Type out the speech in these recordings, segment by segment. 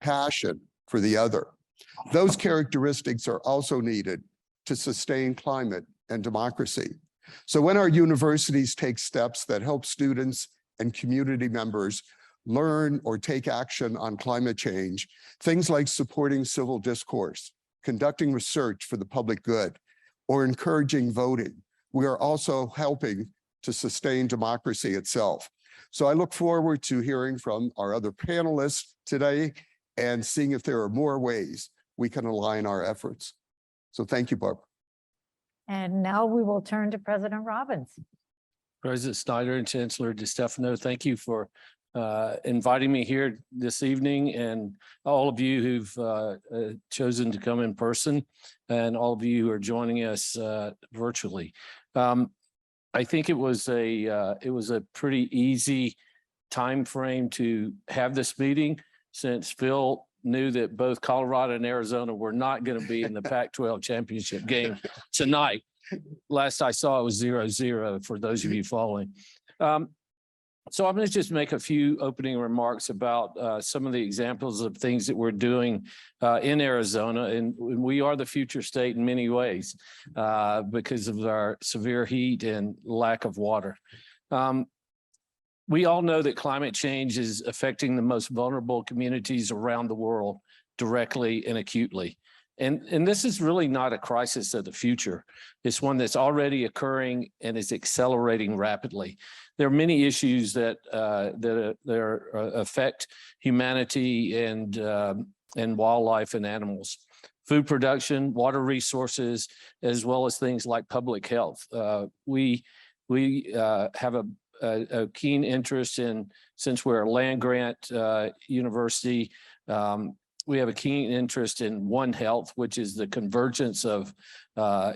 passion for the other. Those characteristics are also needed to sustain climate and democracy. So when our universities take steps that help students and community members learn or take action on climate change, things like supporting civil discourse, conducting research for the public good, or encouraging voting, we are also helping to sustain democracy itself. So I look forward to hearing from our other panelists today and seeing if there are more ways we can align our efforts. So thank you, Barbara. And now we will turn to President Robbins. President Snyder and Chancellor DeStefano, thank you for inviting me here this evening, and all of you who've chosen to come in person, and all of you who are joining us virtually. I think it was a pretty easy time frame to have this meeting, since Phil knew that both Colorado and Arizona were not going to be in the Pac-12 championship game tonight. Last I saw, it was 0-0 for those of you following. So I'm going to just make a few opening remarks about some of the examples of things that we're doing in Arizona. And we are the future state in many ways because of our severe heat and lack of water. We all know that climate change is affecting the most vulnerable communities around the world directly and acutely. And this is really not a crisis of the future. It's one that's already occurring and is accelerating rapidly. There are many issues that affect humanity and wildlife and animals. Food production, water resources, as well as things like public health. We have a keen interest in, since we're a land-grant university, we have a keen interest in One Health, which is the convergence of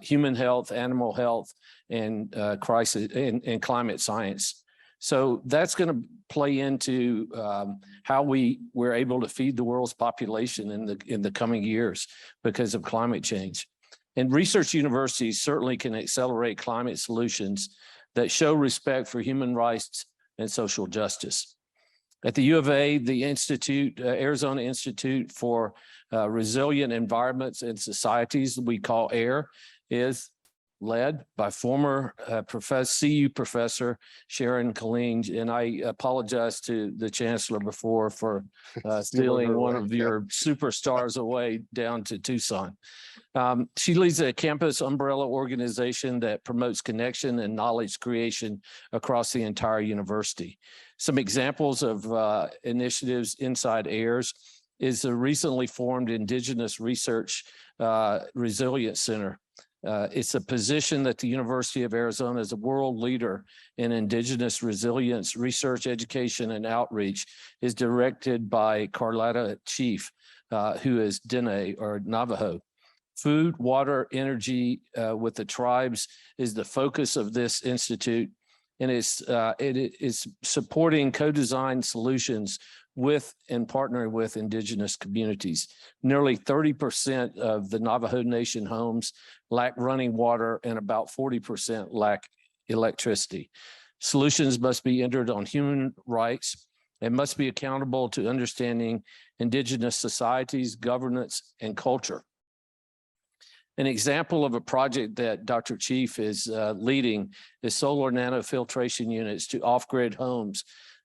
human health, animal health, and crisis and climate science. So that's going to play into how we're able to feed the world's population in the coming years because of climate change. And research universities certainly can accelerate climate solutions that show respect for human rights and social justice. At the U of A, the Institute, Arizona Institute for Resilient Environments and Societies, we call AIR, is led by former CU professor Sharon Killeen. And I apologize to the chancellor before for stealing one of your superstars away down to Tucson. She leads a campus umbrella organization that promotes connection and knowledge creation across the entire university. Some examples of initiatives inside AIRS is the recently formed Indigenous Research Resilience Center. It's a position that the University of Arizona is a world leader in Indigenous resilience, research, education, and outreach, is directed by Carlotta Chief, who is Dene or Navajo. Food, water, energy with the tribes is the focus of this institute, and it is supporting co-designed solutions with and partnering with Indigenous communities. Nearly 30% of the Navajo Nation homes lack running water, and about 40% lack electricity. Solutions must be centered on human rights and must be accountable to understanding Indigenous societies, governance, and culture. An example of a project that Dr. Chief is leading is solar nanofiltration units to off-grid homes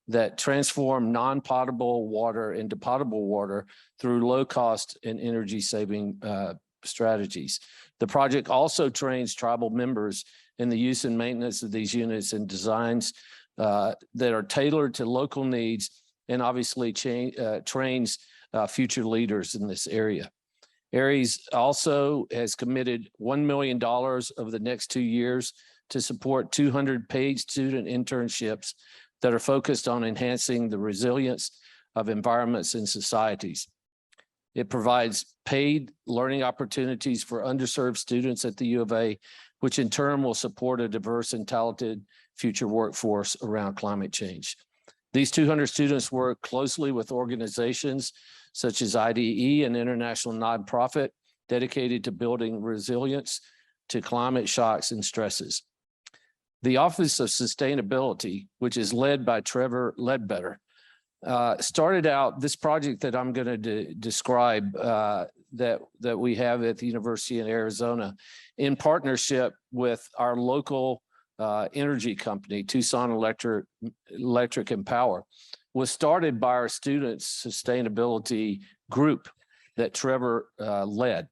that transform non-potable water into potable water through low-cost and energy-saving strategies. The project also trains tribal members in the use and maintenance of these units and designs that are tailored to local needs, and obviously trains future leaders in this area. ARES also has committed $1 million over the next 2 years to support 200 paid student internships that are focused on enhancing the resilience of environments and societies. It provides paid learning opportunities for underserved students at the U of A, which in turn will support a diverse and talented future workforce around climate change. These 200 students work closely with organizations such as IDE, an international nonprofit dedicated to building resilience to climate shocks and stresses. The Office of Sustainability, which is led by Trevor Ledbetter, Started out this project that I'm going to describe that we have at the University of Arizona in partnership with our local energy company, Tucson Electric and Power, was started by our students' sustainability group that Trevor led.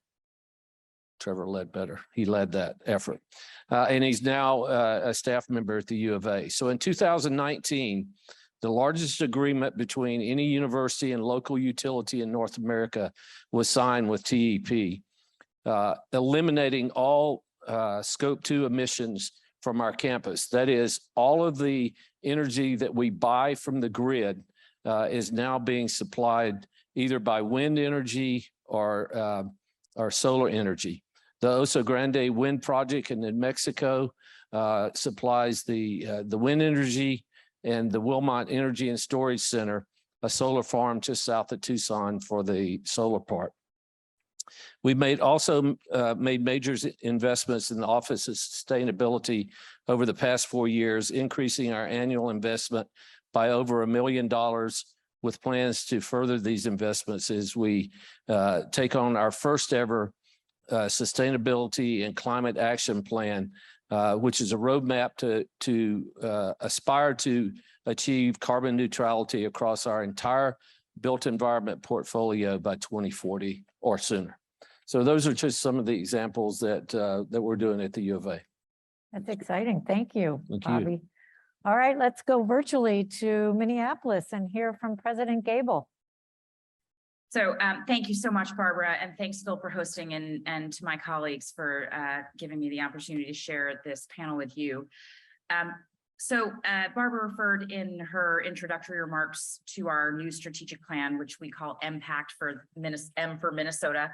Trevor Ledbetter, he led that effort. And he's now a staff member at the U of A. So in 2019, the largest agreement between any university and local utility in North America was signed with TEP, eliminating all Scope 2 emissions from our campus. That is, all of the energy that we buy from the grid is now being supplied either by wind energy or solar energy. The Oso Grande Wind Project in New Mexico supplies the wind energy, and the Wilmot Energy and Storage Center, a solar farm just south of Tucson, for the solar part. We've also made major investments in the Office of Sustainability over the past 4 years, increasing our annual investment by over $1 million, with plans to further these investments as we take on our first ever sustainability and climate action plan, which is a roadmap to aspire to achieve carbon neutrality across our entire built environment portfolio by 2040 or sooner. So those are just some of the examples that we're doing at the U of A. That's exciting. Thank you, Thank you. Bobby. All right, let's go virtually to Minneapolis and hear from President Gabel. So thank you so much, Barbara, and thanks, Phil, for hosting, and to my colleagues for giving me the opportunity to share this panel with you. Barbara referred in her introductory remarks to our new strategic plan, which we call MPACT for M for Minnesota.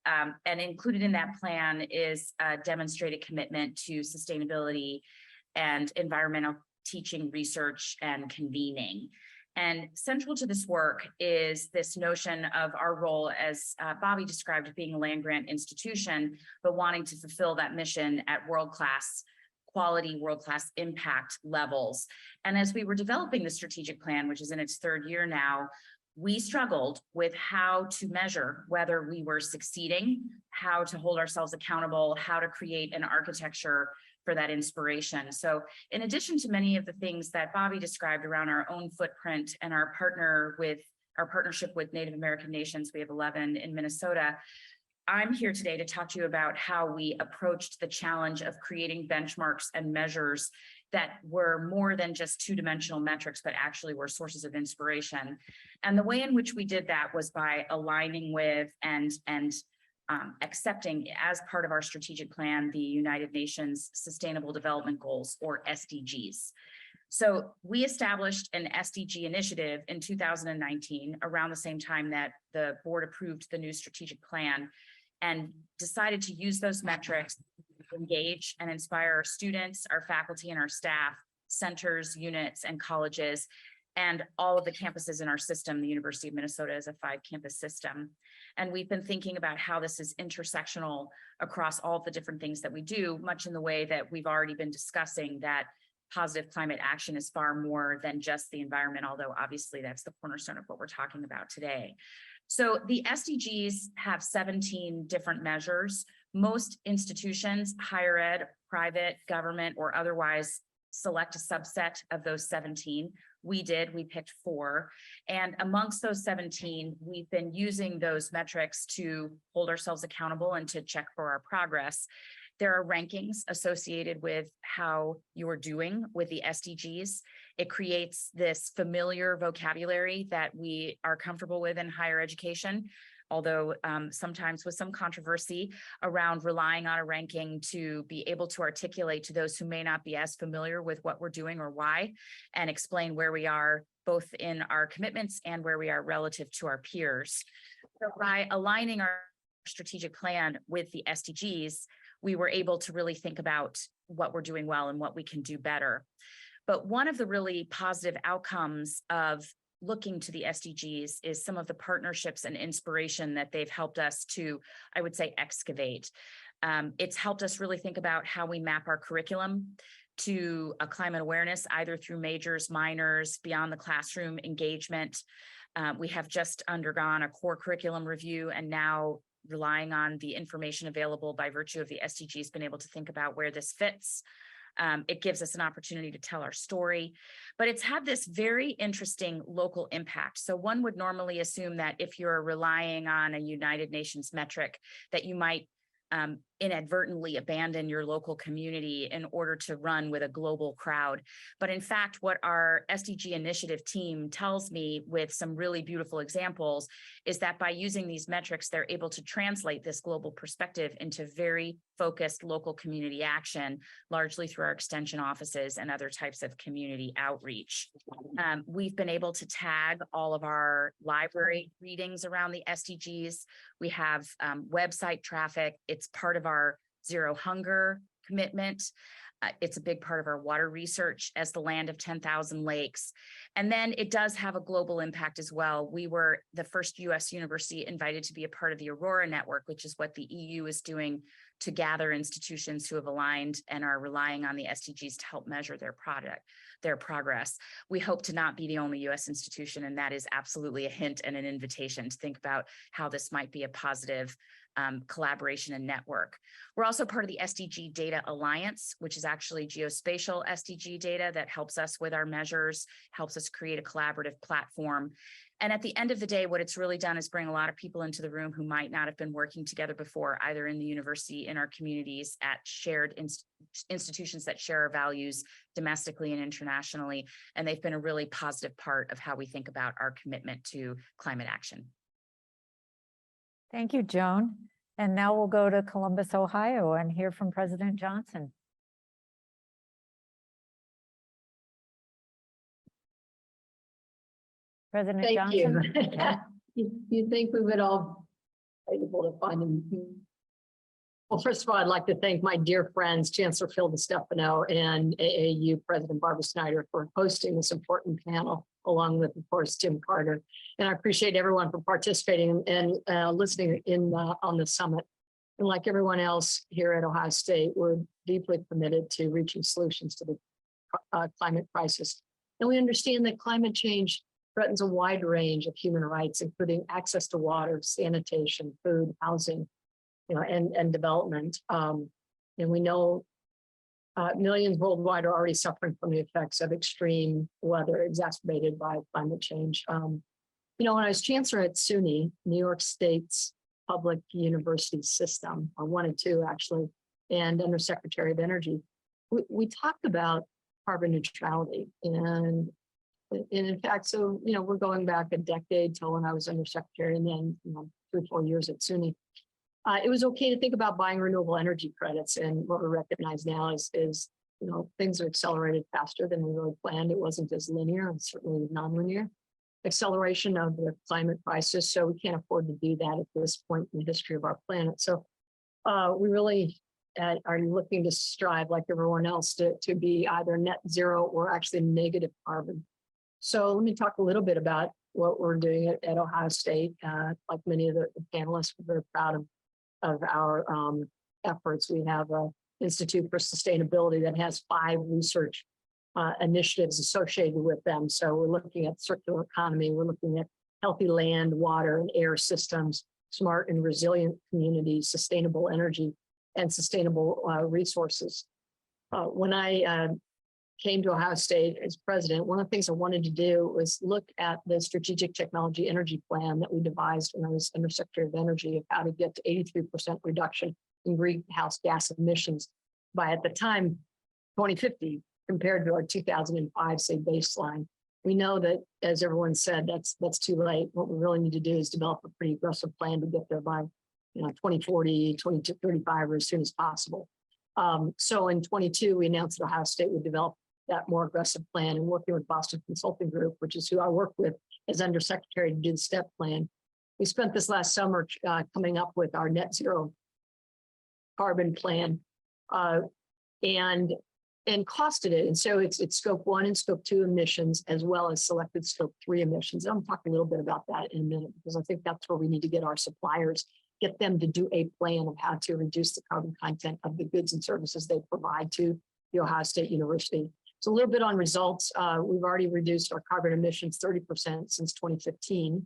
And included in that plan is a demonstrated commitment to sustainability and environmental teaching, research, and convening. And central to this work is this notion of our role, as Bobby described, being a land-grant institution, but wanting to fulfill that mission at world-class quality, world-class impact levels. And as we were developing the strategic plan, which is in its 3rd year now, we struggled with how to measure whether we were succeeding, how to hold ourselves accountable, how to create an architecture for that inspiration. So in addition to many of the things that Bobby described around our own footprint and our partnership with Native American nations, we have 11 in Minnesota, I'm here today to talk to you about how we approached the challenge of creating benchmarks and measures that were more than just 2-dimensional metrics, but actually were sources of inspiration. And the way in which we did that was by aligning with and accepting, as part of our strategic plan, the United Nations Sustainable Development Goals, or SDGs. So we established an SDG initiative in 2019, around the same time that the board approved the new strategic plan, and decided to use those metrics to engage and inspire our students, our faculty, and our staff, centers, units, and colleges, and all of the campuses in our system. The University of Minnesota is a 5-campus system. And we've been thinking about how this is intersectional across all of the different things that we do, much in the way that we've already been discussing, that positive climate action is far more than just the environment, although obviously that's the cornerstone of what we're talking about today. So the SDGs have 17 different measures. Most institutions, higher ed, private, government, or otherwise, select a subset of those 17. We picked 4. And amongst those 17, we've been using those metrics to hold ourselves accountable and to check for our progress. There are rankings associated with how you're doing with the SDGs. It creates this familiar vocabulary that we are comfortable with in higher education, although sometimes with some controversy around relying on a ranking to be able to articulate to those who may not be as familiar with what we're doing or why, and explain where we are both in our commitments and where we are relative to our peers. So by aligning our strategic plan with the SDGs, we were able to really think about what we're doing well and what we can do better. But one of the really positive outcomes of looking to the SDGs is some of the partnerships and inspiration that they've helped us to, I would say, excavate. It's helped us really think about how we map our curriculum to a climate awareness, either through majors, minors, beyond the classroom engagement. We have just undergone a core curriculum review and now relying on the information available by virtue of the SDGs, been able to think about where this fits. It gives us an opportunity to tell our story, but it's had this very interesting local impact. So one would normally assume that if you're relying on a United Nations metric, that you might inadvertently abandon your local community in order to run with a global crowd. But in fact, what our SDG initiative team tells me with some really beautiful examples is that by using these metrics, they're able to translate this global perspective into very focused local community action, largely through our extension offices and other types of community outreach. We've been able to tag all of our library readings around the SDGs. We have website traffic. It's part of our Zero Hunger commitment. It's a big part of our water research as the land of 10,000 lakes. And then it does have a global impact as well. We were the first US university invited to be a part of the Aurora Network, which is what the EU is doing to gather institutions who have aligned and are relying on the SDGs to help measure their progress. We hope to not be the only US institution, and that is absolutely a hint and an invitation to think about how this might be a positive collaboration and network. We're also part of the SDG Data Alliance, which is actually geospatial SDG data that helps us with our measures, helps us create a collaborative platform. And at the end of the day, what it's really done is bring a lot of people into the room who might not have been working together before, either in the university, in our communities, at shared institutions that share our values domestically and internationally. And they've been a really positive part of how we think about our commitment to climate action. Thank you, Joan. And now we'll go to Columbus, Ohio, and hear from President Johnson. President Thank Johnson. you. You'd think we would all be able to find them. Well, first of all, I'd like to thank my dear friends, Chancellor Phil DeStefano and AAU President Barbara Snyder for hosting this important panel, along with, of course, Tim Carter. And I appreciate everyone for participating and listening in on the summit. And like everyone else here at Ohio State, we're deeply committed to reaching solutions to the climate crisis. And we understand that climate change threatens a wide range of human rights, including access to water, sanitation, food, housing, and development. And we know millions worldwide are already suffering from the effects of extreme weather exacerbated by climate change. When I was chancellor at SUNY, New York State's public university system, or one and two actually, and undersecretary of energy, we talked about carbon neutrality. And in fact, so, we're going back a decade till when I was undersecretary, and then 3 or 4 years at SUNY. It was okay to think about buying renewable energy credits. And what we recognize now is things are accelerated faster than we really planned. It wasn't as linear and certainly non-linear acceleration of the climate crisis. So we can't afford to do that at this point in the history of our planet. So we really are looking to strive, like everyone else, to be either net zero or actually negative carbon. So let me talk a little bit about what we're doing at Ohio State. Like many of the panelists, we're very proud of our efforts. We have an Institute for Sustainability that has 5 research initiatives associated with them. So we're looking at circular economy, we're looking at healthy land, water, and air systems, smart and resilient communities, sustainable energy, and sustainable resources. When I came to Ohio State as president, one of the things I wanted to do was look at the strategic technology energy plan that we devised when I was Undersecretary of Energy, of how to get to 83% reduction in greenhouse gas emissions by, at the time, 2050, compared to our 2005, say, baseline. We know that, as everyone said, that's too late. What we really need to do is develop a pretty aggressive plan to get there by 2040, 2035, or as soon as possible. So in 22, we announced that Ohio State would develop that more aggressive plan, and working with Boston Consulting Group, which is who I work with as Undersecretary to do the STEP plan. We spent this last summer coming up with our net zero carbon plan and costed it. And so it's scope 1 and scope 2 emissions, as well as selected scope 3 emissions. And I'm talking a little bit about that in a minute, because I think that's where we need to get our suppliers, get them to do a plan of how to reduce the carbon content of the goods and services they provide to the Ohio State University. So a little bit on results. We've already reduced our carbon emissions 30% since 2015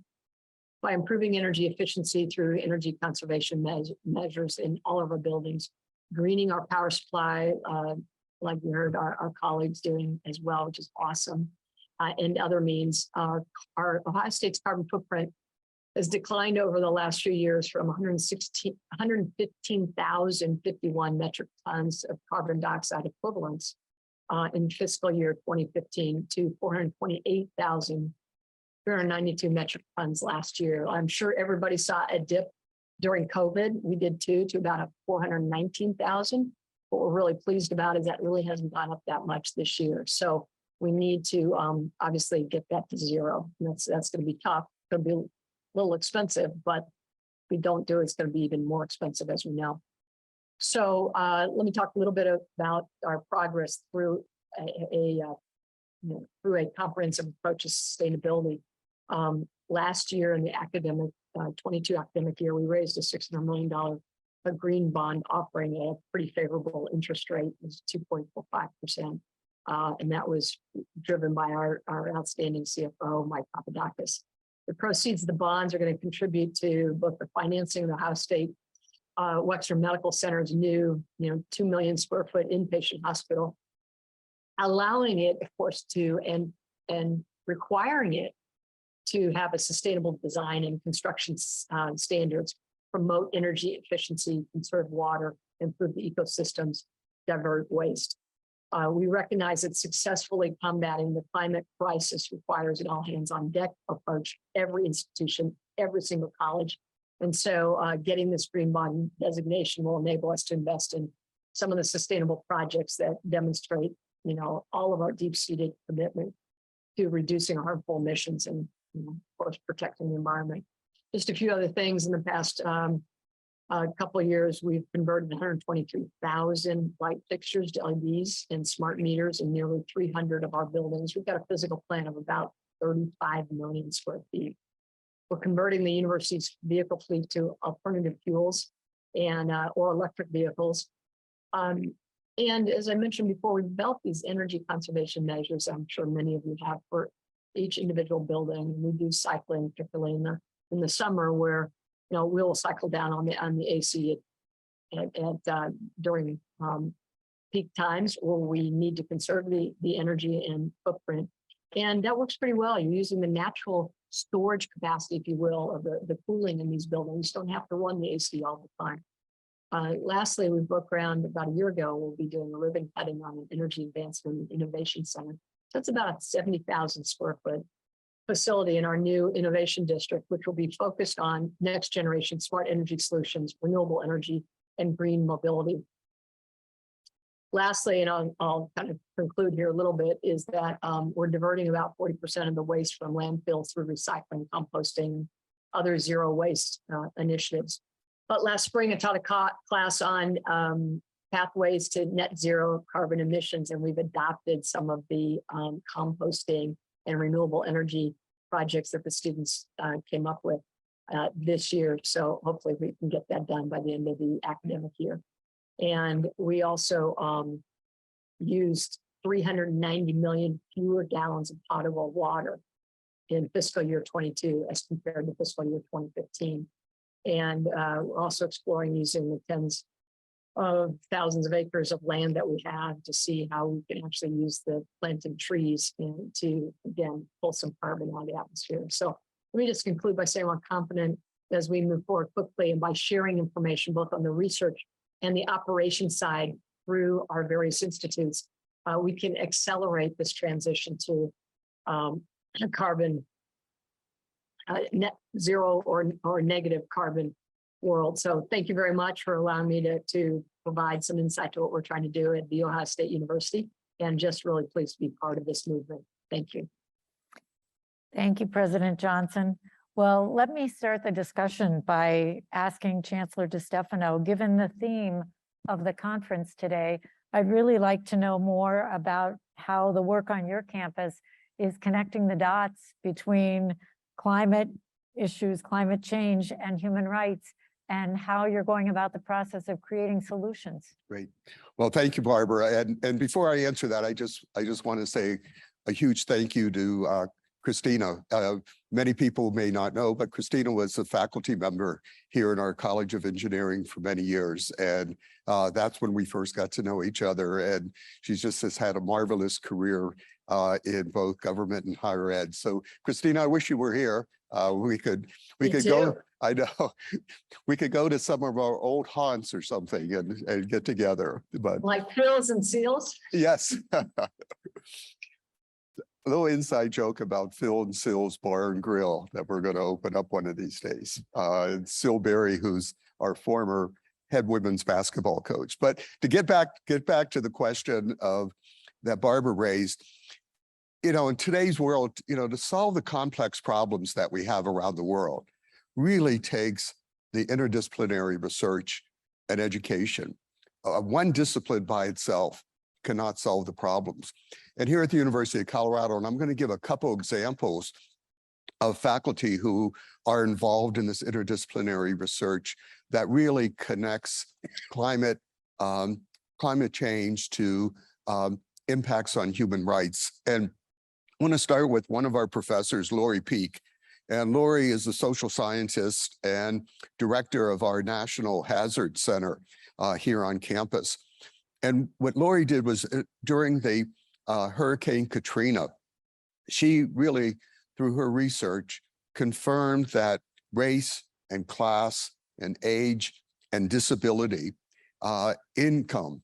by improving energy efficiency through energy conservation measures in all of our buildings, greening our power supply, like we heard our colleagues doing as well, which is awesome. And other means, our Ohio State's carbon footprint has declined over the last few years from 115,051 metric tons of carbon dioxide equivalents in fiscal year 2015 to 428,392 metric tons last year. I'm sure everybody saw a dip during COVID. We did too, to about 419,000. What we're really pleased about is that really hasn't gone up that much this year. So we need to obviously get that to zero. And that's going to be tough. It's going to be a little expensive, but if we don't do it, it's going to be even more expensive, as we know. So let me talk a little bit about our progress through through a comprehensive approach to sustainability. Last year in the academic 22 academic year, we raised a $600 million green bond offering at a pretty favorable interest rate, it was 2.45%. And that was driven by our outstanding CFO, Mike Papadakis. The proceeds of the bonds are going to contribute to both the financing of the Ohio State Wexner Medical Center's new, 2 million square foot inpatient hospital, allowing it, of course, to and requiring it to have a sustainable design and construction standards, promote energy efficiency, conserve water, improve the ecosystems, divert waste. We recognize that successfully combating the climate crisis requires an all hands on deck approach, every institution, every single college. And so getting this green bond designation will enable us to invest in some of the sustainable projects that demonstrate, all of our deep-seated commitment to reducing harmful emissions and, of course, protecting the environment. Just a few other things in the past couple of years, we've converted 123,000 light fixtures to LEDs and smart meters in nearly 300 of our buildings. We've got a physical plan of about 35 million square feet. We're converting the university's vehicle fleet to alternative fuels and or electric vehicles. And as I mentioned before, we've developed these energy conservation measures. I'm sure many of you have for each individual building. We do cycling, particularly in the summer, where we'll cycle down on the AC during peak times, where we need to conserve the energy and footprint. And that works pretty well. You're using the natural storage capacity, if you will, of the cooling in these buildings. You don't have to run the AC all the time. Lastly, we broke ground about a year ago. We'll be doing a ribbon cutting on an energy advancement and innovation center. So it's about a 70,000 square foot facility in our new innovation district, which will be focused on next generation smart energy solutions, renewable energy, and green mobility. Lastly, and I'll kind of conclude here a little bit, is that we're diverting about 40% of the waste from landfills through recycling, composting, other zero waste initiatives. But last spring, I taught a class on pathways to net zero carbon emissions, and we've adopted some of the composting and renewable energy projects that the students came up with this year. So hopefully we can get that done by the end of the academic year. And we also used 390 million fewer gallons of potable water in fiscal year 22 as compared to fiscal year 2015. And we're also exploring using the tens of thousands of acres of land that we have to see how we can actually use the planted trees and to, again, pull some carbon out of the atmosphere. So let me just conclude by saying I'm confident as we move forward quickly and by sharing information both on the research and the operation side through our various institutes, we can accelerate this transition to carbon net zero or negative carbon world. So thank you very much for allowing me to provide some insight to what we're trying to do at The Ohio State University, and just really pleased to be part of this movement. Thank you. Thank you, President Johnson. Well, let me start the discussion by asking Chancellor DeStefano, given the theme of the conference today, I'd really like to know more about how the work on your campus is connecting the dots between climate issues, climate change, and human rights, and how you're going about the process of creating solutions. Great. Well, thank you, Barbara. And before I answer that, I just want to say a huge thank you to Christina. Many people may not know, but Christina was a faculty member here in our College of Engineering for many years. And that's when we first got to know each other. And she's just has had a marvelous career in both government and higher ed. So Christina, I wish you were here. We could Me go, too. I know, we could go to some of our old haunts or something and get together, but Like Phils and Seals. yes. A little inside joke about Phil and Sill's Bar and Grill that we're going to open up one of these days. Syl Berry, who's our former head women's basketball coach. But to get back to the question of that Barbara raised, you know, in today's world, you know, to solve the complex problems that we have around the world really takes the interdisciplinary research and education. One discipline by itself cannot solve the problems. And here at the University of Colorado, and I'm going to give a couple examples of faculty who are involved in this interdisciplinary research that really connects climate change to impacts on human rights. And I want to start with one of our professors, Lori Peak. And Lori is a social scientist and director of our National Hazard Center here on campus. And what Lori did was during the Hurricane Katrina, she really, through her research, confirmed that race and class and age and disability, income,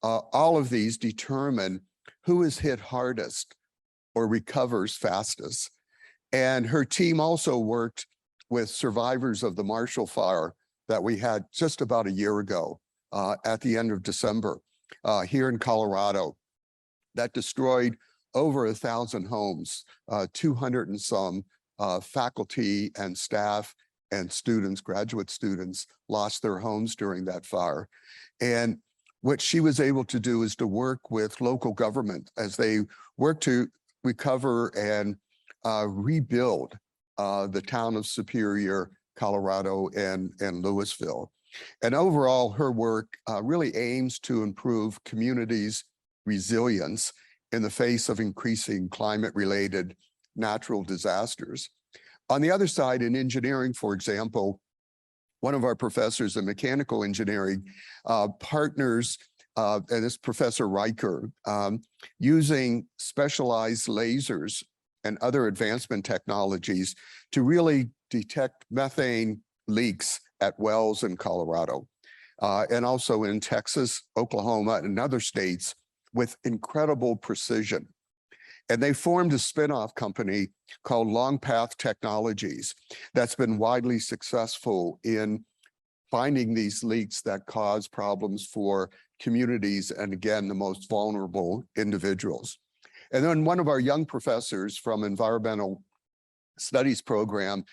all of these determine who is hit hardest or recovers fastest. And her team also worked with survivors of the Marshall Fire that we had just about a year ago at the end of December here in Colorado that destroyed over 1,000 homes, 200 and some faculty and staff and students, graduate students lost their homes during that fire. And what she was able to do is to work with local government as they work to recover and rebuild the town of Superior, Colorado, and Louisville. And overall, her work really aims to improve communities' resilience in the face of increasing climate-related natural disasters. On the other side, in engineering, for example, one of our professors in mechanical engineering partners, and this Professor Riker, using specialized lasers and other advancement technologies to really detect methane leaks at wells in Colorado, and also in Texas, Oklahoma, and other states with incredible precision. And they formed a spin-off company called Long Path Technologies that's been widely successful in finding these leaks that cause problems for communities and, again, the most vulnerable individuals. And then one of our young professors from environmental studies program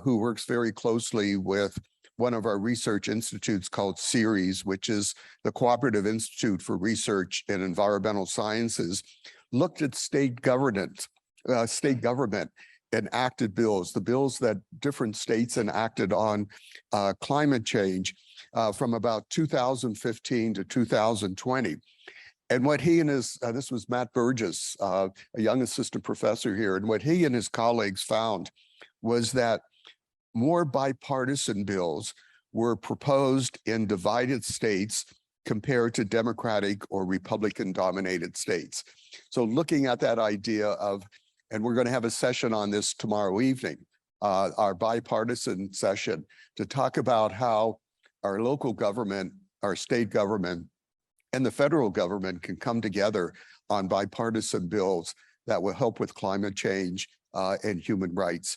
who works very closely with one of our research institutes called CERES, which is the Cooperative Institute for Research in Environmental Sciences, looked at state government enacted bills, the bills that different states enacted on climate change from about 2015 to 2020. And what he and his, this was Matt Burgess, a young assistant professor here, and what he and his colleagues found was that more bipartisan bills were proposed in divided states compared to Democratic or Republican dominated states. So looking at that idea of, and we're going to have a session on this tomorrow evening, our bipartisan session, to talk about how our local government, our state government, and the federal government can come together on bipartisan bills that will help with climate change and human rights.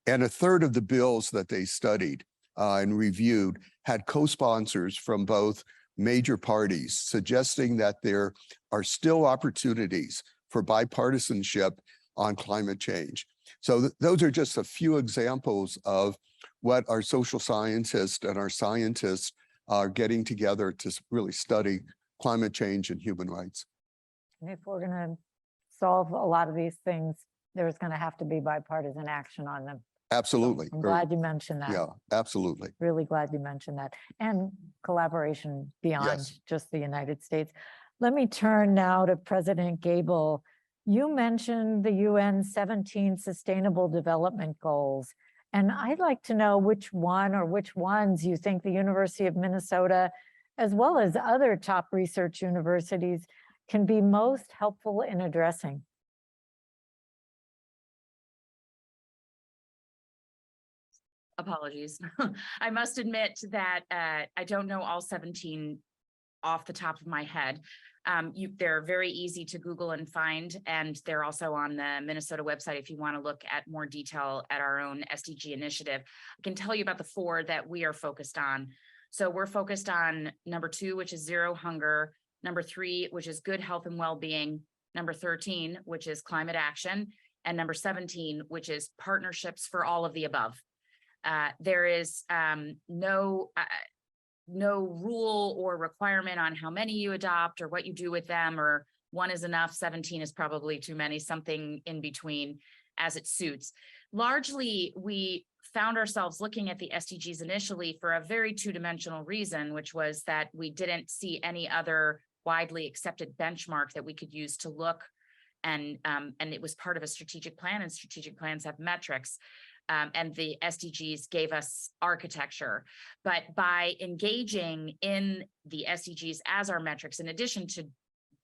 And a third of the bills that they studied and reviewed had co-sponsors from both major parties, suggesting that there are still opportunities for bipartisanship on climate change. So those are just a few examples of what our social scientists and our scientists are getting together to really study climate change and human rights. And if we're going to solve a lot of these things, there's going to have to be bipartisan action on them. Absolutely. I'm Or- glad you mentioned that. Yeah, absolutely. Really glad you mentioned that. And collaboration beyond Yes. just the United States. Let me turn now to President Gable. You mentioned the UN 17 Sustainable Development Goals. And I'd like to know which one or which ones you think the University of Minnesota, as well as other top research universities, can be most helpful in addressing. Apologies. I must admit that I don't know all 17 off the top of my head. They're very easy to Google and find, and they're also on the Minnesota website if you want to look at more detail at our own SDG initiative. I can tell you about the 4 that we are focused on. So we're focused on number 2, which is zero hunger, number 3, which is good health and well-being, number 13, which is climate action, and number 17, which is partnerships for all of the above. There is no rule or requirement on how many you adopt or what you do with them, or 1 is enough, 17 is probably too many, something in between as it suits. Largely, we found ourselves looking at the SDGs initially for a very 2-dimensional reason, which was that we didn't see any other widely accepted benchmark that we could use to look, and it was part of a strategic plan, and strategic plans have metrics. And the SDGs gave us architecture. But by engaging in the SDGs as our metrics, in addition to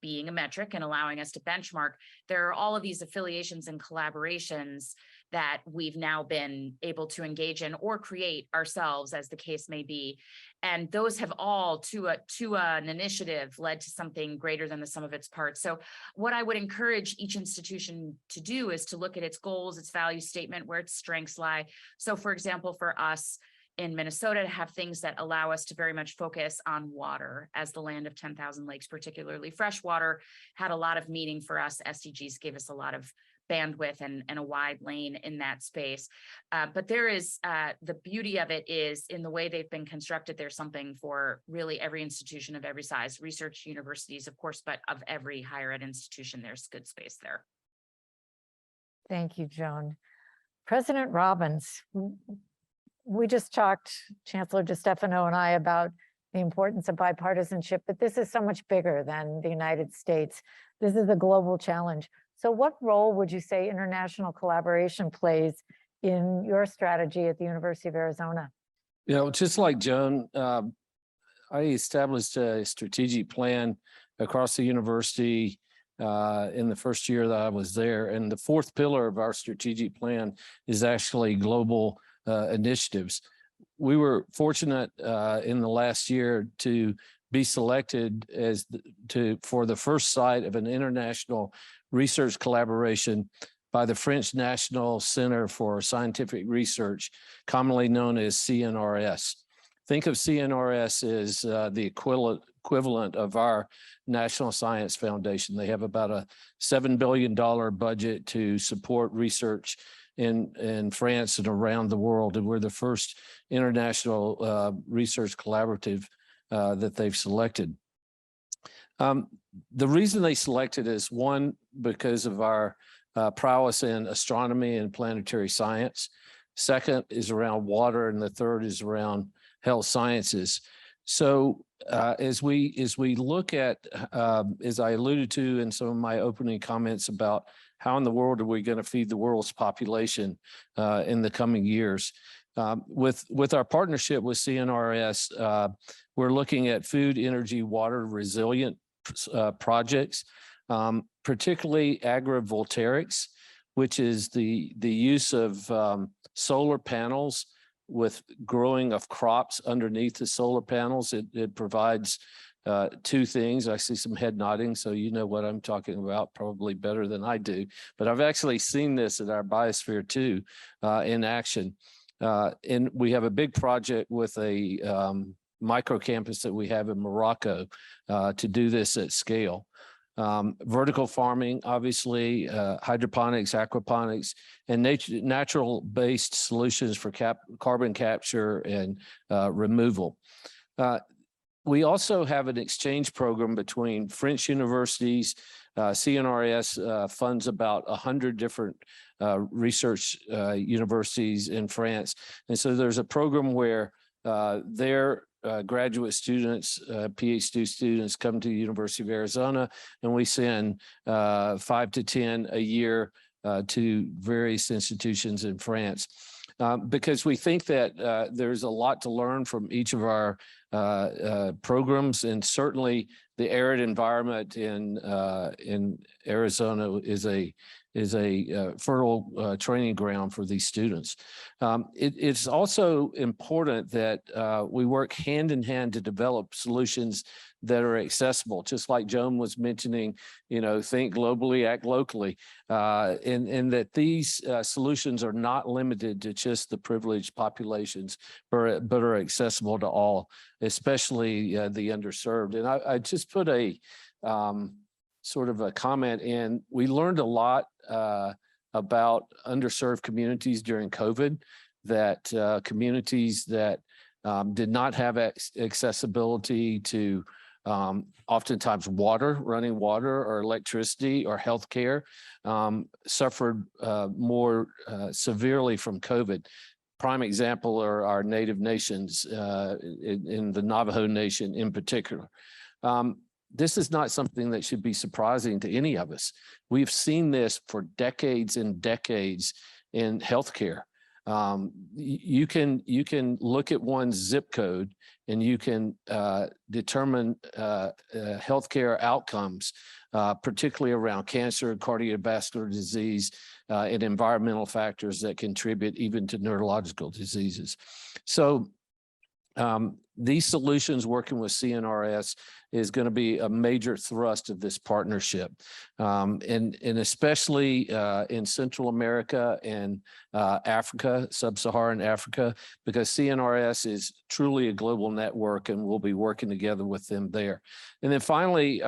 being a metric and allowing us to benchmark, there are all of these affiliations and collaborations that we've now been able to engage in or create ourselves, as the case may be. And those have all, to an initiative, led to something greater than the sum of its parts. So what I would encourage each institution to do is to look at its goals, its value statement, where its strengths lie. So for example, for us in Minnesota, to have things that allow us to very much focus on water as the land of 10,000 lakes, particularly fresh water, had a lot of meaning for us. SDGs gave us a lot of bandwidth and a wide lane in that space. But there is, the beauty of it is in the way they've been constructed, there's something for really every institution of every size, research universities, of course, but of every higher ed institution, there's good space there. Thank you, Joan. President Robbins, we just talked, Chancellor DeStefano and I, about the importance of bipartisanship, but this is so much bigger than the United States. This is a global challenge. So what role would you say international collaboration plays in your strategy at the University of Arizona? You know, just like Joan, I established a strategic plan across the university in the first year that I was there. And the 4th pillar of our strategic plan is actually global initiatives. We were fortunate in the last year to be selected for the first site of an international research collaboration by the French National Center for Scientific Research, commonly known as CNRS. Think of CNRS as the equivalent of our National Science Foundation. They have about a $7 billion budget to support research in France and around the world. And we're the first international research collaborative that they've selected. The reason they selected is, 1, because of our prowess in astronomy and planetary science. 2nd is around water, and the 3rd is around health sciences. So as we look at, as I alluded to in some of my opening comments about how in the world are we going to feed the world's population in the coming years, with our partnership with CNRS, we're looking at food, energy, water resilient projects, particularly agrivoltaics, which is the use of solar panels with growing of crops underneath the solar panels. It provides 2 things. I see some head nodding, so you know what I'm talking about probably better than I do. But I've actually seen this at our Biosphere 2 in action. And we have a big project with a micro campus that we have in Morocco to do this at scale. Vertical farming, obviously, hydroponics, aquaponics, and natural-based solutions for carbon capture and removal. We also have an exchange program between French universities, CNRS funds about 100 different research universities in France. And so there's a program where their graduate students, PhD students come to the University of Arizona, and we send 5 to 10 a year to various institutions in France. Because we think that there's a lot to learn from each of our programs, and certainly the arid environment in Arizona is a fertile training ground for these students. It's also important that we work hand in hand to develop solutions that are accessible, just like Joan was mentioning, think globally, act locally, and that these solutions are not limited to just the privileged populations, but are accessible to all, especially the underserved. And I just put a sort of a comment in. We learned a lot about underserved communities during COVID, that communities that did not have accessibility to oftentimes running water or electricity or healthcare, suffered more severely from COVID. Prime example are our Native nations in the Navajo Nation in particular. This is not something that should be surprising to any of us. We've seen this for decades and decades in healthcare. You can look at one's zip code and you can determine healthcare outcomes, particularly around cancer, cardiovascular disease, and environmental factors that contribute even to neurological diseases. So these solutions, working with CNRS, is going to be a major thrust of this partnership, and especially in Central America and Africa, Sub-Saharan Africa, because CNRS is truly a global network, and we'll be working together with them there. And then finally,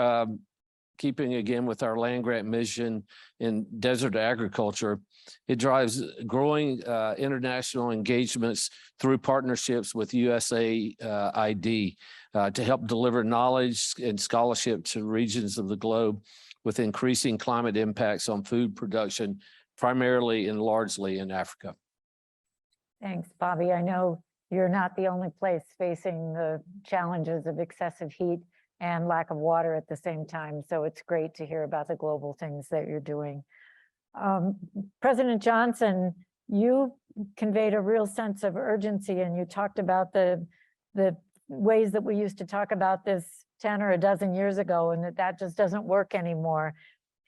keeping again with our land grant mission in desert agriculture, it drives growing international engagements through partnerships with USAID to help deliver knowledge and scholarship to regions of the globe with increasing climate impacts on food production, primarily and largely in Africa. Thanks, Bobby. I know you're not the only place facing the challenges of excessive heat and lack of water at the same time. So it's great to hear about the global things that you're doing. President Johnson, you conveyed a real sense of urgency, and you talked about the ways that we used to talk about this 10 or a dozen years ago, and that just doesn't work anymore.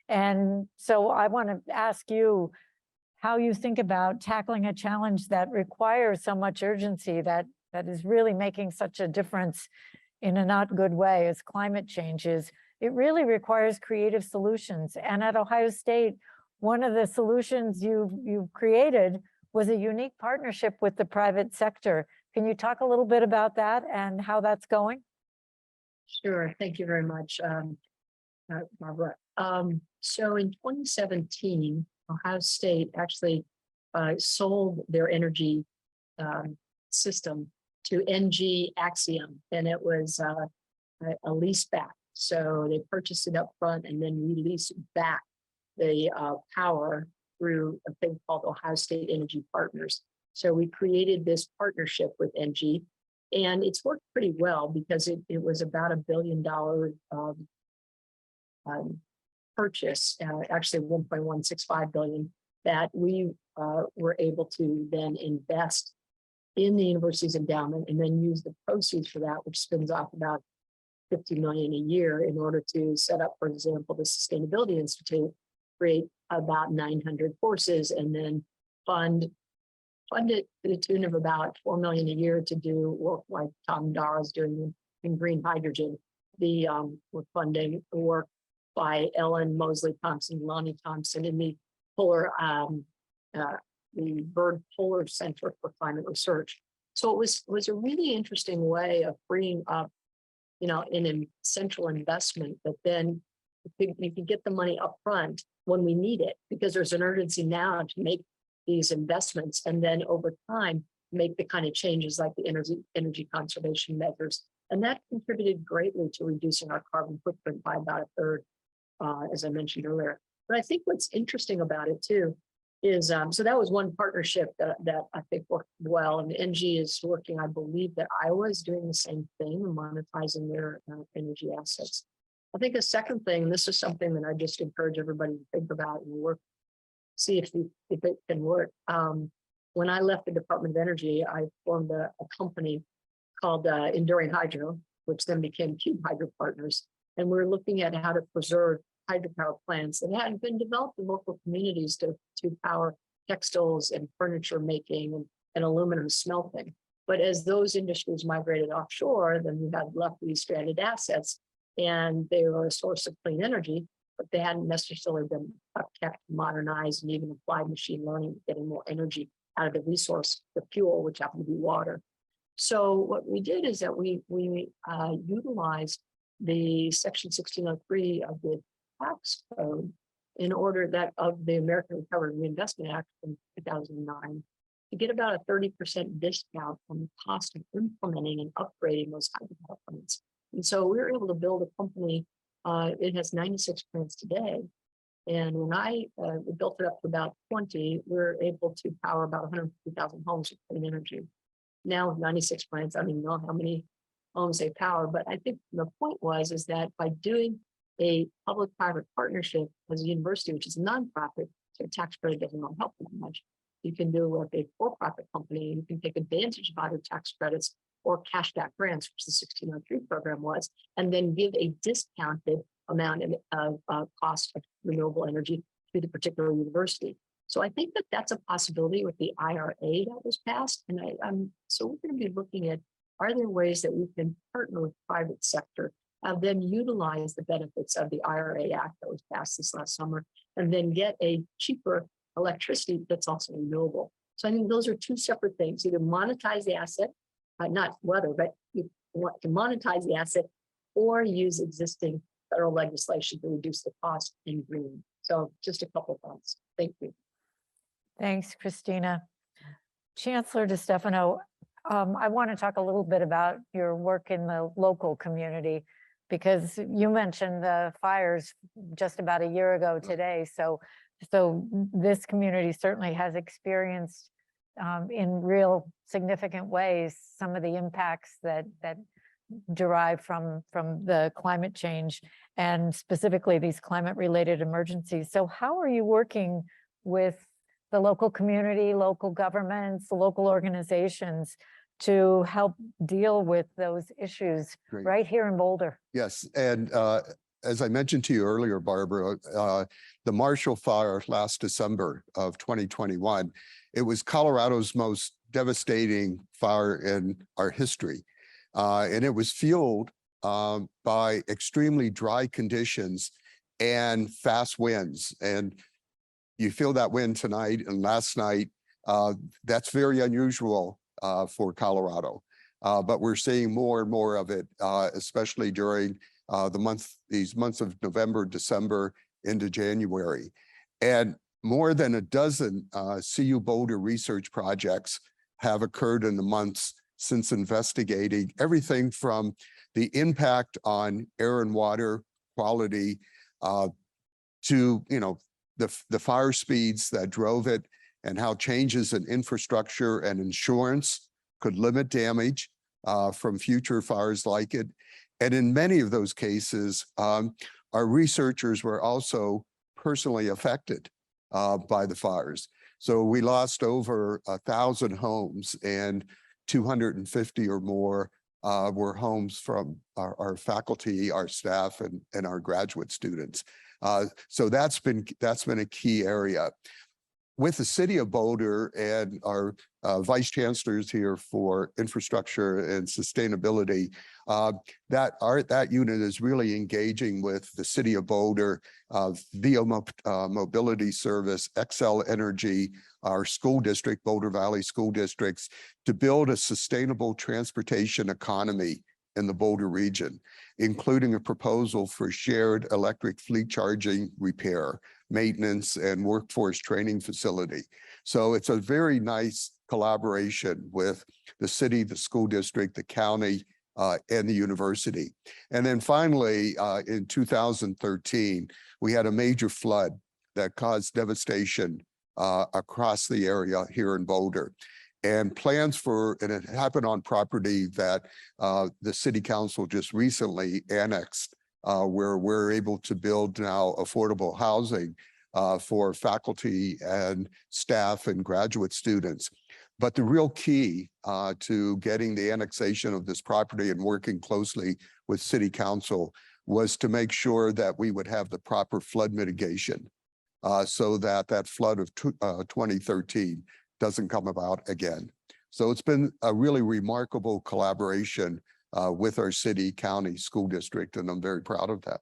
And so I want to ask you how you think about tackling a challenge that requires so much urgency, that is really making such a difference in a not good way as climate changes. It really requires creative solutions. And at Ohio State, one of the solutions you created was a unique partnership with the private sector. Can you talk a little bit about that and how that's going? Sure. Thank you very much, Barbara. So in 2017, Ohio State actually sold their energy system to NG Axiom, and it was a lease back. So they purchased it up front and then released back the power through a thing called Ohio State Energy Partners. So we created this partnership with NG, and it's worked pretty well because it was about $1 billion purchase, actually 1.165 billion, that we were able to then invest in the university's endowment and then use the proceeds for that, which spins off about $50 million a year, in order to set up, for example, the Sustainability Institute, create about 900 courses, and then fund it to the tune of about $4 million a year to do work like Tom Dara is doing in green hydrogen. We're funding work by Ellen Mosley Thompson, Lonnie Thompson, in the polar, the Byrd Polar Center for Climate Research. So it was a really interesting way of freeing up, in a central investment, but then you can get the money up front when we need it, because there's an urgency now to make these investments, and then over time make the kind of changes like the energy conservation measures. And that contributed greatly to reducing our carbon footprint by about 1/3. as I mentioned earlier. But I think what's interesting about it too is, so that was one partnership that I think worked well. And NG is working, I believe that Iowa is doing the same thing, monetizing their energy assets. I think a second thing, and this is something that I just encourage everybody to think about and work, see if it can work. When I left the Department of Energy, I formed a company called Enduring Hydro, which then became Cube Hydro Partners. And we're looking at how to preserve hydropower plants that had been developed in local communities to power textiles and furniture making and aluminum smelting. But as those industries migrated offshore, then we had left these stranded assets, and they were a source of clean energy, but they hadn't necessarily been kept, modernized, and even applied machine learning, getting more energy out of the resource, the fuel, which happened to be water. So what we did is that we utilized the Section 1603 of the tax code in order that of the American Recovery and Reinvestment Act from 2009 to get about a 30% discount on the cost of implementing and upgrading those hydropower plants. And so we were able to build a company. It has 96 plants today. And when I built it up to about 20, we were able to power about 150,000 homes with clean energy. Now with 96 plants, I don't even know how many homes they power, but I think the point is that by doing a public-private partnership as a university, which is a nonprofit, so tax credit doesn't really help that much. You can do with a for-profit company, you can take advantage of either tax credits or cash back grants, which the 1603 program was, and then give a discounted amount of cost of renewable energy to the particular university. So I think that that's a possibility with the IRA that was passed. And so we're going to be looking at, are there ways that we can partner with private sector, then utilize the benefits of the IRA Act that was passed this last summer, and then get a cheaper electricity that's also renewable. So I think those are two separate things: either monetize the asset, not whether, but you want to monetize the asset, or use existing federal legislation to reduce the cost in green. So just a couple of thoughts. Thank you. Thanks, Christina. Chancellor DeStefano, I want to talk a little bit about your work in the local community, because you mentioned the fires just about a year ago today. So this community certainly has experienced in real significant ways some of the impacts that derive from the climate change, and specifically these climate-related emergencies. So how are you working with the local community, local governments, local organizations to help deal with those issues Great. right here in Boulder? Yes, and as I mentioned to you earlier, Barbara, the Marshall Fire last December of 2021, it was Colorado's most devastating fire in our history. And it was fueled by extremely dry conditions and fast winds. And you feel that wind tonight and last night. That's very unusual for Colorado. But we're seeing more and more of it, especially during these months of November, December into January. And more than a dozen CU Boulder research projects have occurred in the months since investigating everything from the impact on air and water quality to the fire speeds that drove it, and how changes in infrastructure and insurance could limit damage from future fires like it. And in many of those cases, our researchers were also personally affected by the fires. So we lost over 1,000 homes, and 250 or more were homes from our faculty, our staff, and our graduate students. So that's been a key area. With the city of Boulder and our vice chancellors here for infrastructure and sustainability, that unit is really engaging with the city of Boulder, VIA Mobility Service, Xcel Energy, our school district, Boulder Valley School Districts, to build a sustainable transportation economy in the Boulder region, including a proposal for shared electric fleet charging, repair, maintenance, and workforce training facility. So it's a very nice collaboration with the city, the school district, the county, and the university. And then finally, in 2013, we had a major flood that caused devastation across the area here in Boulder. And it happened on property that the city council just recently annexed, where we're able to build now affordable housing for faculty and staff and graduate students. But the real key to getting the annexation of this property and working closely with city council was to make sure that we would have the proper flood mitigation so that that flood of 2013 doesn't come about again. So it's been a really remarkable collaboration with our city, county, school district, and I'm very proud of that.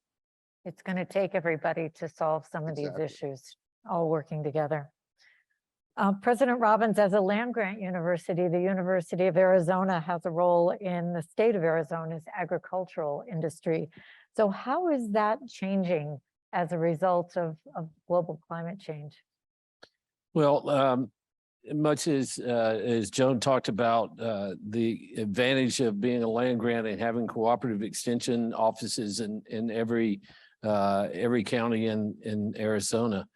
It's going to take everybody to solve some of these Exactly. issues, all working together. President Robbins, as a land-grant university, the University of Arizona has a role in the state of Arizona's agricultural industry. So how is that changing as a result of global climate change? Well, much as Joan talked about, the advantage of being a land grant and having cooperative extension offices in every county in Arizona.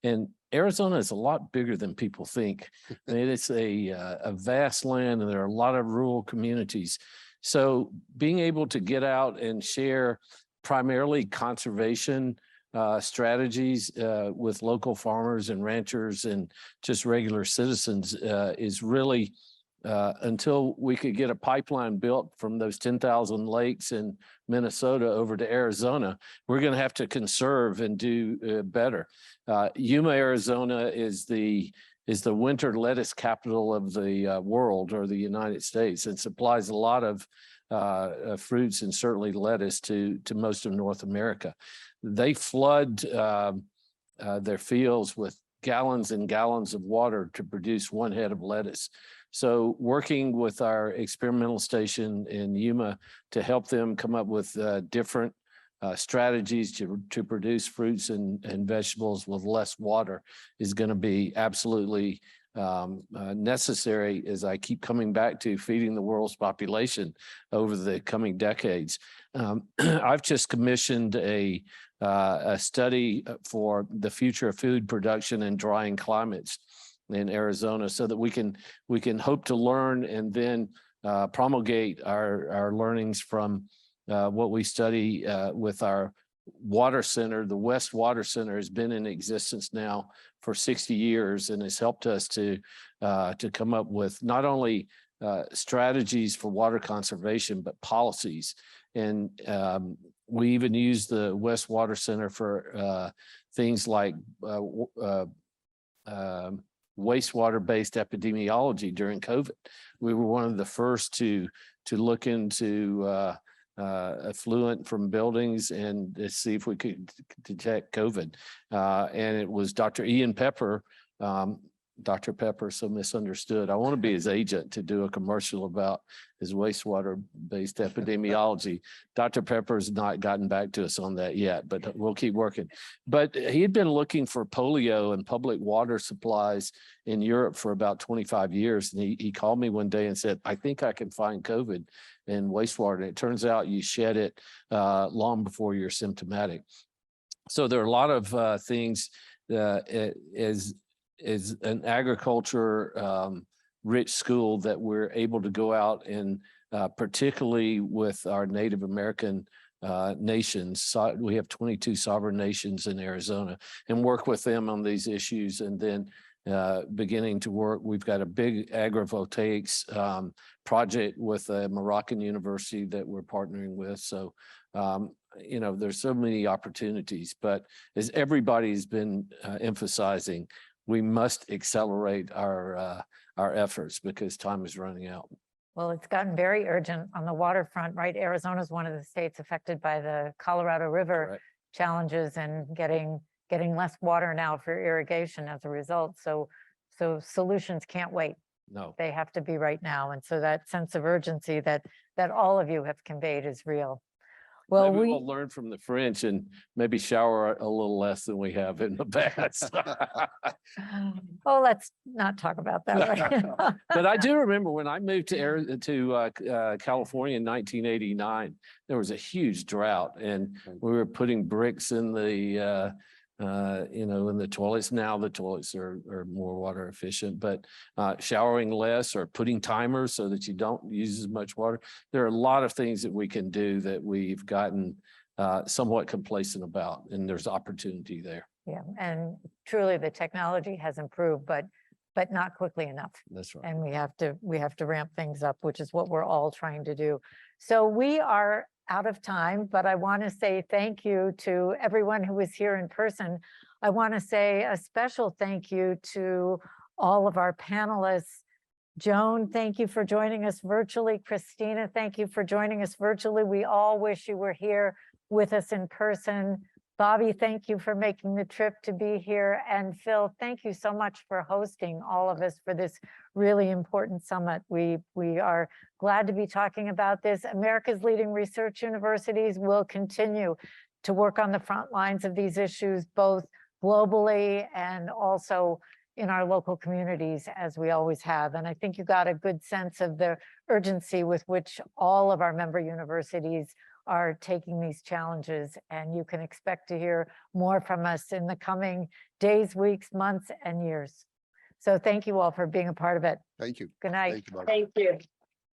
And Arizona is a lot bigger than people think. I mean, it's a vast land and there are a lot of rural communities. So being able to get out and share primarily conservation strategies with local farmers and ranchers and just regular citizens is really, until we could get a pipeline built from those 10,000 lakes in Minnesota over to Arizona, we're going to have to conserve and do better. Yuma, Arizona is the winter lettuce capital of the world or the United States, and supplies a lot of fruits and certainly lettuce to most of North America. They flood their fields with gallons and gallons of water to produce one head of lettuce. So working with our experimental station in Yuma to help them come up with different strategies to produce fruits and vegetables with less water is going to be absolutely necessary, as I keep coming back to feeding the world's population over the coming decades. I've just commissioned a study for the future of food production in drying climates in Arizona, so that we can hope to learn and then promulgate our learnings from what we study with our water center. The West Water Center has been in existence now for 60 years and has helped us to come up with not only strategies for water conservation, but policies. And we even use the West Water Center for things like wastewater-based epidemiology during COVID. We were one of the first to look into effluent from buildings and to see if we could detect COVID. And it was Dr. Ian Pepper, Dr. Pepper, so misunderstood. I want to be his agent to do a commercial about his wastewater-based epidemiology. Dr. Pepper's not gotten back to us on that yet, but we'll keep working. But he had been looking for polio and public water supplies in Europe for about 25 years. And he called me one day and said, I think I can find COVID in wastewater. And it turns out you shed it long before you're symptomatic. So there are a lot of things is an agriculture rich school that we're able to go out and particularly with our Native American nations. So we have 22 sovereign nations in Arizona, and work with them on these issues. And then beginning to work, we've got a big agrivoltaics project with a Moroccan university that we're partnering with. So you know, there's so many opportunities, but as everybody's been emphasizing, we must accelerate our efforts because time is running out. Well, it's gotten very urgent on the waterfront, right? Arizona is one of the states affected by the Colorado River Correct. challenges and getting less water now for irrigation as a result. So solutions can't wait. No. They have to be right now. And so that sense of urgency that all of you have conveyed is real. Well, Maybe we. we'll learn from the French and maybe shower a little less than we have in the past. Oh, let's not talk about that right now. But I do remember when I moved to California in 1989, there was a huge drought and we were putting bricks in the in the toilets. Now the toilets are more water efficient, but showering less or putting timers so that you don't use as much water. There are a lot of things that we can do that we've gotten somewhat complacent about, and there's opportunity there. Yeah, and truly the technology has improved, but not quickly enough. That's right. And we have to ramp things up, which is what we're all trying to do. So we are out of time, but I want to say thank you to everyone who was here in person. I want to say a special thank you to all of our panelists. Joan, thank you for joining us virtually. Christina, thank you for joining us virtually. We all wish you were here with us in person. Bobby, thank you for making the trip to be here. And Phil, thank you so much for hosting all of us for this really important summit. We are glad to be talking about this. America's leading research universities will continue to work on the front lines of these issues, both globally and also in our local communities, as we always have. And I think you got a good sense of the urgency with which all of our member universities are taking these challenges, and you can expect to hear more from us in the coming days, weeks, months, and years. So thank you all for being a part of it. Thank you. Good night. Thank you, Barbara. Thank you.